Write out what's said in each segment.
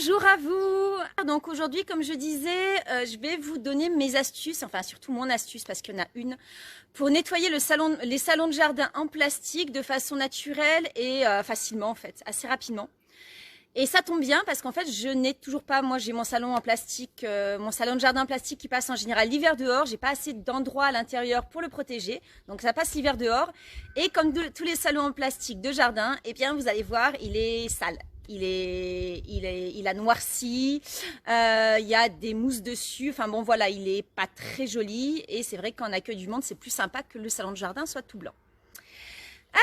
Bonjour à vous. Donc aujourd'hui, comme je disais, je vais vous donner mes astuces, enfin surtout mon astuce parce qu'il y en a une, pour nettoyer les salons de jardin en plastique de façon naturelle et facilement en fait, assez rapidement. Et ça tombe bien parce qu'en fait, je n'ai toujours pas, moi j'ai mon salon en plastique, mon salon de jardin en plastique qui passe en général l'hiver dehors. J'ai pas assez d'endroits à l'intérieur pour le protéger, donc ça passe l'hiver dehors. Et comme tous les salons en plastique de jardin, eh bien vous allez voir, il est sale. Il a noirci, il y a des mousses dessus, enfin bon voilà, il est pas très joli et c'est vrai qu'en accueil du monde, c'est plus sympa que le salon de jardin soit tout blanc.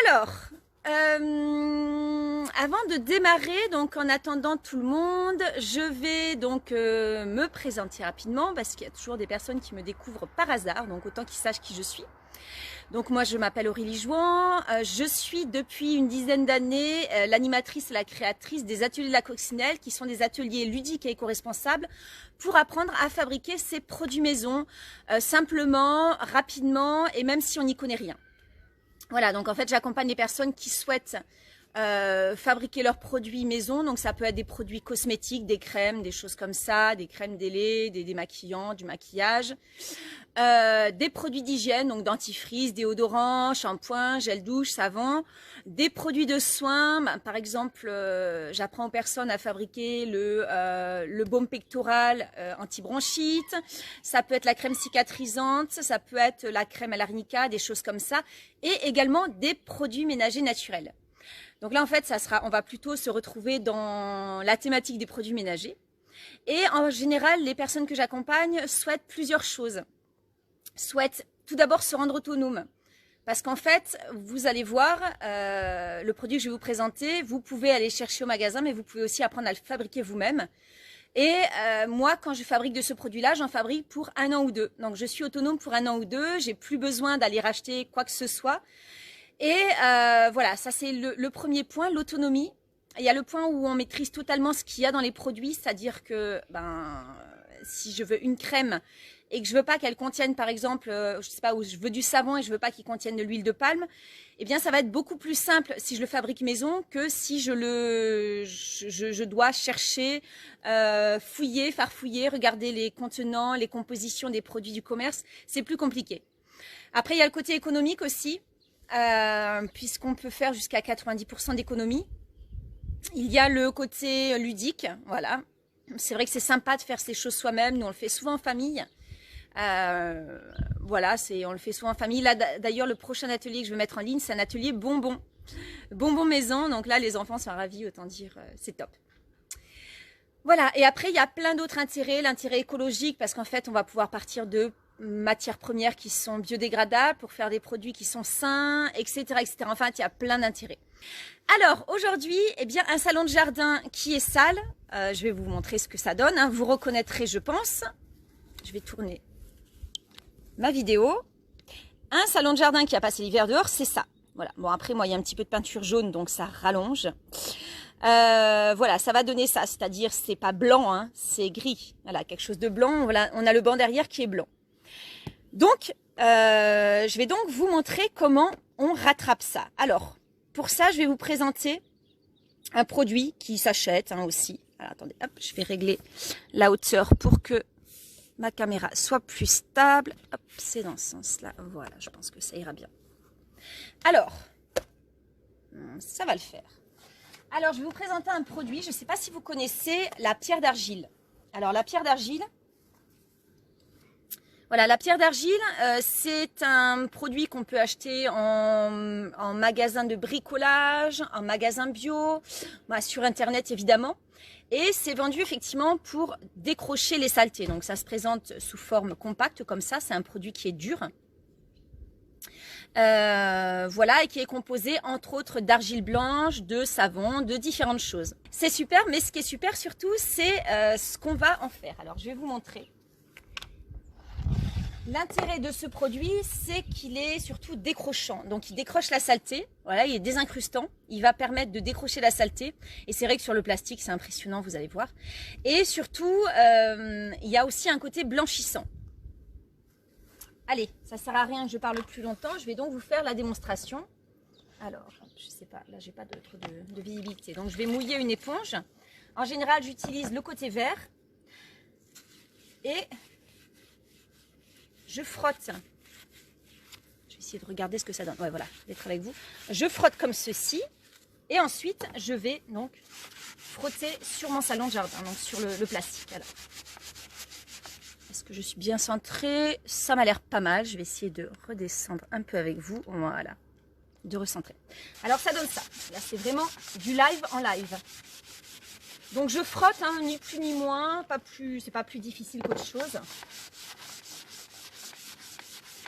Alors, avant de démarrer, donc en attendant tout le monde, je vais donc me présenter rapidement parce qu'il y a toujours des personnes qui me découvrent par hasard, donc autant qu'ils sachent qui je suis. Donc moi je m'appelle Aurélie Jouan, je suis depuis une dizaine d'années l'animatrice et la créatrice des ateliers de la coccinelle qui sont des ateliers ludiques et éco-responsables pour apprendre à fabriquer ses produits maison simplement, rapidement et même si on n'y connaît rien. Voilà, donc en fait j'accompagne les personnes qui souhaitent fabriquer leurs produits maison, donc ça peut être des produits cosmétiques, des crèmes, des choses comme ça, des crèmes, des laits, des démaquillants, du maquillage, des produits d'hygiène, donc dentifrice, déodorant, shampoing, gel douche, savon, des produits de soins, bah, par exemple j'apprends aux personnes à fabriquer le baume pectoral anti-bronchite, ça peut être la crème cicatrisante, ça peut être la crème à l'arnica, des choses comme ça, et également des produits ménagers naturels. Donc là, en fait, on va plutôt se retrouver dans la thématique des produits ménagers. Et en général, les personnes que j'accompagne souhaitent plusieurs choses. Souhaitent tout d'abord se rendre autonomes. Parce qu'en fait, vous allez voir, le produit que je vais vous présenter, vous pouvez aller chercher au magasin, mais vous pouvez aussi apprendre à le fabriquer vous-même. Et moi, quand je fabrique de ce produit-là, j'en fabrique pour 1 an ou 2. Donc, je suis autonome pour 1 an ou 2. J'ai plus besoin d'aller racheter quoi que ce soit. Et voilà, ça c'est le premier point, l'autonomie. Il y a le point où on maîtrise totalement ce qu'il y a dans les produits, c'est-à-dire que si je veux une crème et que je veux pas qu'elle contienne, par exemple, je sais pas, où je veux du savon et je veux pas qu'il contienne de l'huile de palme, eh bien ça va être beaucoup plus simple si je le fabrique maison que si je dois chercher, fouiller, farfouiller, regarder les contenants, les compositions des produits du commerce. C'est plus compliqué. Après, il y a le côté économique aussi. Puisqu'on peut faire jusqu'à 90% d'économie. Il y a le côté ludique, voilà. C'est vrai que c'est sympa de faire ces choses soi-même. Nous, on le fait souvent en famille. Voilà, on le fait souvent en famille. Là, d'ailleurs, le prochain atelier que je vais mettre en ligne, c'est un atelier bonbons. Bonbons maison. Donc là, les enfants sont ravis, autant dire, c'est top. Voilà, et après, il y a plein d'autres intérêts. L'intérêt écologique, parce qu'en fait, on va pouvoir partir de matières premières qui sont biodégradables pour faire des produits qui sont sains, etc., etc. Enfin, il y a plein d'intérêts. Alors, aujourd'hui, eh bien, un salon de jardin qui est sale. Je vais vous montrer ce que ça donne. Hein. Vous reconnaîtrez, je pense. Je vais tourner ma vidéo. Un salon de jardin qui a passé l'hiver dehors, c'est ça. Voilà. Bon, après, moi, il y a un petit peu de peinture jaune, donc ça rallonge. Voilà, ça va donner ça. C'est-à-dire, c'est pas blanc, hein, c'est gris. Voilà, quelque chose de blanc. Voilà, on a le banc derrière qui est blanc. Donc, je vais donc vous montrer comment on rattrape ça. Alors, pour ça, je vais vous présenter un produit qui s'achète aussi. Alors, attendez, hop, je vais régler la hauteur pour que ma caméra soit plus stable. Hop, c'est dans ce sens-là. Voilà, je pense que ça ira bien. Alors, ça va le faire. Alors, je vais vous présenter un produit. Je ne sais pas si vous connaissez la pierre d'argile. Alors, la pierre d'argile... Voilà, la pierre d'argile, c'est un produit qu'on peut acheter en magasin de bricolage, en magasin bio, sur Internet évidemment. Et c'est vendu effectivement pour décrocher les saletés. Donc ça se présente sous forme compacte comme ça, c'est un produit qui est dur. Voilà, et qui est composé entre autres d'argile blanche, de savon, de différentes choses. C'est super, mais ce qui est super surtout, c'est ce qu'on va en faire. Alors je vais vous montrer. L'intérêt de ce produit, c'est qu'il est surtout décrochant. Donc, il décroche la saleté. Voilà, il est désincrustant. Il va permettre de décrocher la saleté. Et c'est vrai que sur le plastique, c'est impressionnant, vous allez voir. Et surtout, il y a aussi un côté blanchissant. Allez, ça sert à rien que je parle plus longtemps. Je vais donc vous faire la démonstration. Alors, je sais pas, là, j'ai pas de visibilité. Donc, je vais mouiller une éponge. En général, j'utilise le côté vert. Et je frotte. Je vais essayer de regarder ce que ça donne. Ouais, voilà, d'être avec vous. Je frotte comme ceci. Et ensuite, je vais donc frotter sur mon salon de jardin, donc sur le plastique. Alors, est-ce que je suis bien centrée? Ça m'a l'air pas mal. Je vais essayer de redescendre un peu avec vous. Voilà, de recentrer. Alors, ça donne ça. Là, c'est vraiment du live en live. Donc, je frotte, hein, ni plus ni moins. C'est pas plus difficile qu'autre chose.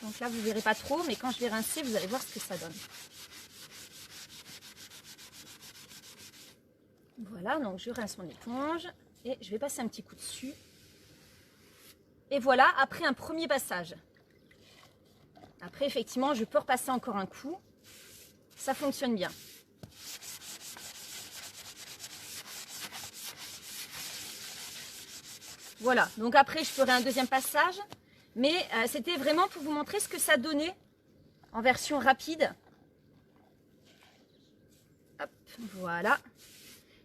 Donc là, vous ne verrez pas trop, mais quand je vais rincer, vous allez voir ce que ça donne. Voilà, donc je rince mon éponge et je vais passer un petit coup dessus. Et voilà, après un premier passage. Après, effectivement, je peux repasser encore un coup. Ça fonctionne bien. Voilà, donc après, je ferai un deuxième passage. Mais c'était vraiment pour vous montrer ce que ça donnait en version rapide. Hop, voilà.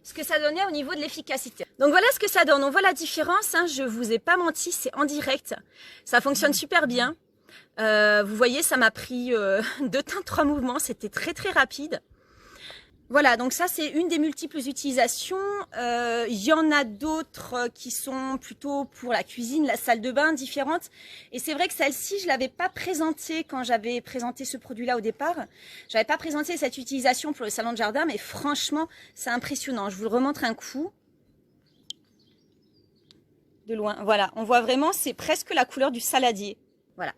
Ce que ça donnait au niveau de l'efficacité. Donc voilà ce que ça donne. On voit la différence, hein, je ne vous ai pas menti, c'est en direct. Ça fonctionne super bien. Vous voyez, ça m'a pris 2 temps, 3 mouvements. C'était très très rapide. Voilà, donc ça c'est une des multiples utilisations. Il y en a d'autres qui sont plutôt pour la cuisine, la salle de bain, différentes. Et c'est vrai que celle-ci, je ne l'avais pas présentée quand j'avais présenté ce produit-là au départ. Je n'avais pas présenté cette utilisation pour le salon de jardin, mais franchement, c'est impressionnant. Je vous le remontre un coup. De loin, voilà, on voit vraiment, c'est presque la couleur du saladier. Voilà.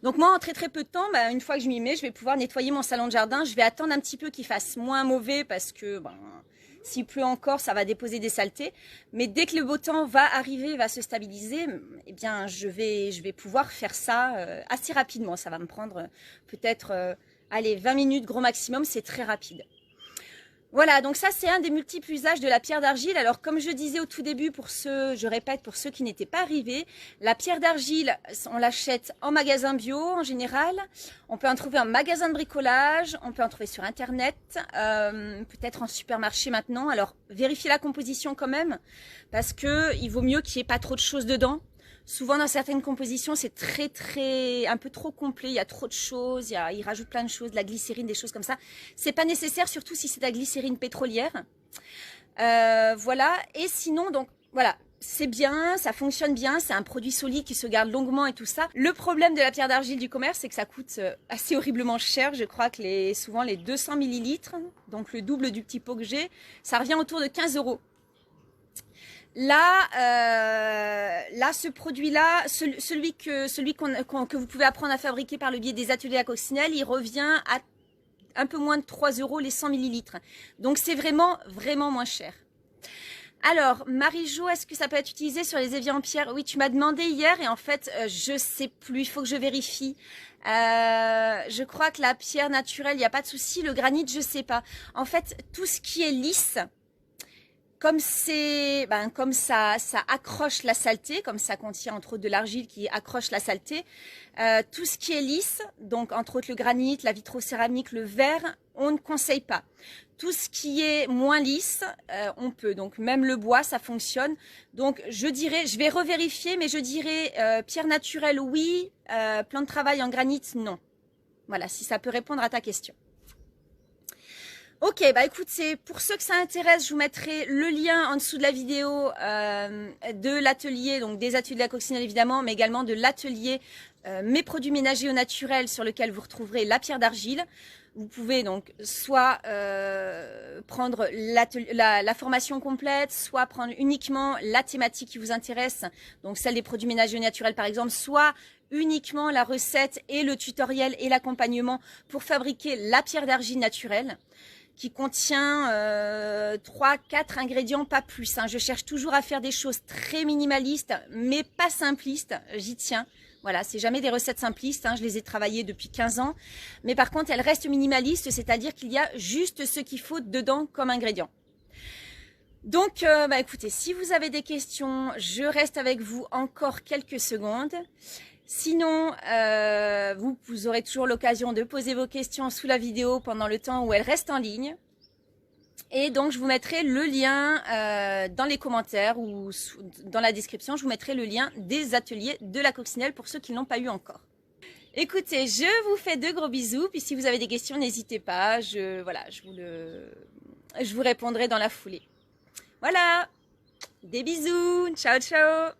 Donc moi, en très très peu de temps, une fois que je m'y mets, je vais pouvoir nettoyer mon salon de jardin. Je vais attendre un petit peu qu'il fasse moins mauvais parce que s'il pleut encore, ça va déposer des saletés. Mais dès que le beau temps va arriver, va se stabiliser, eh bien, je vais pouvoir faire ça assez rapidement. Ça va me prendre peut-être, allez, 20 minutes gros maximum, c'est très rapide. Voilà, donc ça c'est un des multiples usages de la pierre d'argile. Alors comme je disais au tout début, je répète pour ceux qui n'étaient pas arrivés, la pierre d'argile, on l'achète en magasin bio en général. On peut en trouver en magasin de bricolage, on peut en trouver sur internet, peut-être en supermarché maintenant. Alors vérifiez la composition quand même, parce que il vaut mieux qu'il n'y ait pas trop de choses dedans. Souvent dans certaines compositions, c'est un peu trop complet, il y a trop de choses, ils rajoutent plein de choses, de la glycérine, des choses comme ça. C'est pas nécessaire, surtout si c'est de la glycérine pétrolière. Voilà, et sinon, donc voilà, c'est bien, ça fonctionne bien, c'est un produit solide qui se garde longuement et tout ça. Le problème de la pierre d'argile du commerce, c'est que ça coûte assez horriblement cher. Je crois que souvent les 200 ml, donc le double du petit pot que j'ai, ça revient autour de 15 €. Là, ce produit-là, celui que vous pouvez apprendre à fabriquer par le biais des ateliers à Coccinelle, il revient à un peu moins de 3 € les 100 ml. Donc, c'est vraiment, vraiment moins cher. Alors, Marie-Jo, est-ce que ça peut être utilisé sur les éviers en pierre? Oui, tu m'as demandé hier et en fait, je sais plus, il faut que je vérifie. Je crois que la pierre naturelle, il n'y a pas de souci. Le granit, je sais pas. En fait, tout ce qui est lisse, comme ça accroche la saleté, comme ça contient entre autres de l'argile qui accroche la saleté, tout ce qui est lisse, donc entre autres le granit, la vitrocéramique, le verre, on ne conseille pas. Tout ce qui est moins lisse, on peut. Donc même le bois, ça fonctionne. Donc je vais revérifier, mais je dirais pierre naturelle, oui, plan de travail en granit, non. Voilà, si ça peut répondre à ta question. Ok, écoute, pour ceux que ça intéresse, je vous mettrai le lien en dessous de la vidéo de l'atelier, donc des ateliers de la Coccinelle évidemment, mais également de l'atelier mes produits ménagers au naturel sur lequel vous retrouverez la pierre d'argile. Vous pouvez donc soit prendre la formation complète, soit prendre uniquement la thématique qui vous intéresse, donc celle des produits ménagers au naturel par exemple, soit uniquement la recette et le tutoriel et l'accompagnement pour fabriquer la pierre d'argile naturelle, qui contient 3-4 ingrédients, pas plus. Je cherche toujours à faire des choses très minimalistes, mais pas simplistes, j'y tiens. Voilà, c'est jamais des recettes simplistes, je les ai travaillées depuis 15 ans. Mais par contre, elles restent minimalistes, c'est-à-dire qu'il y a juste ce qu'il faut dedans comme ingrédient. Donc, écoutez, si vous avez des questions, je reste avec vous encore quelques secondes. Sinon, vous aurez toujours l'occasion de poser vos questions sous la vidéo pendant le temps où elle reste en ligne. Et donc, je vous mettrai le lien dans les commentaires ou dans la description. Je vous mettrai le lien des ateliers de la coccinelle pour ceux qui ne l'ont pas eu encore. Écoutez, je vous fais de gros bisous. Puis si vous avez des questions, n'hésitez pas. Je vous répondrai dans la foulée. Voilà, des bisous. Ciao, ciao.